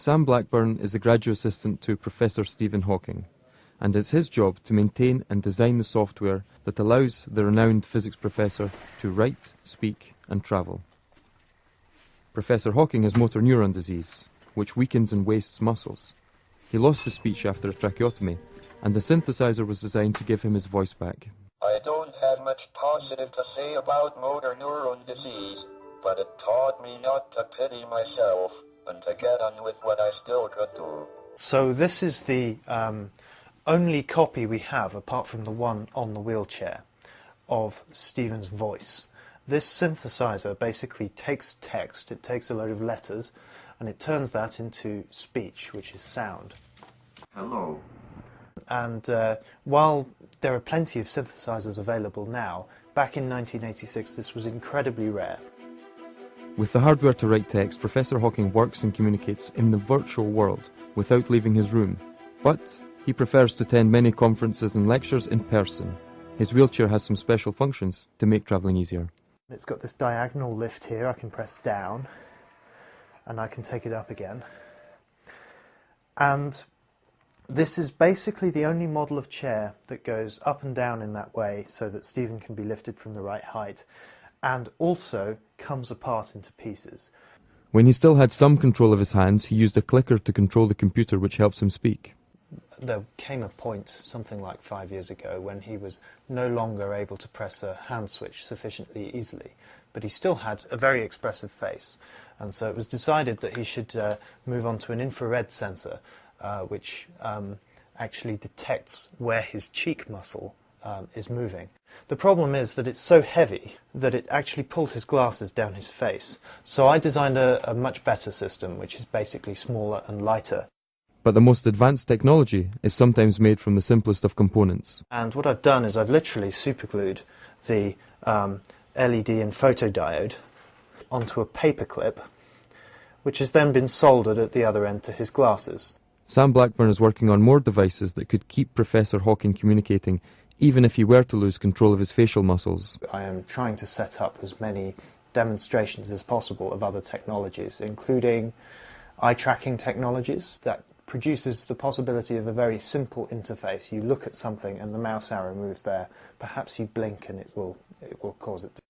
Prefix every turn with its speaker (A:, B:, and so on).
A: Sam Blackburn is a graduate assistant to Professor Stephen Hawking, and it's his job to maintain and design the software that allows the renowned physics professor to write, speak, and travel. Professor Hawking has motor neuron disease, which weakens and wastes muscles. He lost his speech after a tracheotomy, and the synthesizer was designed to give him his voice back.
B: I don't have much positive to say about motor neuron disease, but it taught me not to pity myself and to get on with what I still could do.
C: So this is the only copy we have, apart from the one on the wheelchair, of Stephen's voice. This synthesizer basically takes text, it takes a load of letters, and it turns that into speech, which is sound.
B: Hello.
C: And while there are plenty of synthesizers available now, back in 1986 this was incredibly rare.
A: With the hardware to write text, Professor Hawking works and communicates in the virtual world without leaving his room. But he prefers to attend many conferences and lectures in person. His wheelchair has some special functions to make travelling easier.
C: It's got this diagonal lift here. I can press down and I can take it up again. And this is basically the only model of chair that goes up and down in that way so that Stephen can be lifted from the right height, and also comes apart into pieces.
A: When he still had some control of his hands, he used a clicker to control the computer, which helps him speak.
C: There came a point, something like 5 years ago, when he was no longer able to press a hand switch sufficiently easily, but he still had a very expressive face, and so it was decided that he should move on to an infrared sensor, which actually detects where his cheek muscle is moving. The problem is that it's so heavy that it actually pulled his glasses down his face. So I designed a much better system, which is basically smaller and lighter.
A: But the most advanced technology is sometimes made from the simplest of components.
C: And what I've done is I've literally superglued the LED and photodiode onto a paper clip, which has then been soldered at the other end to his glasses.
A: Sam Blackburn is working on more devices that could keep Professor Hawking communicating, even if he were to lose control of his facial muscles.
C: I am trying to set up as many demonstrations as possible of other technologies, including eye-tracking technologies that produces the possibility of a very simple interface. You look at something and the mouse arrow moves there. Perhaps you blink and it will cause it to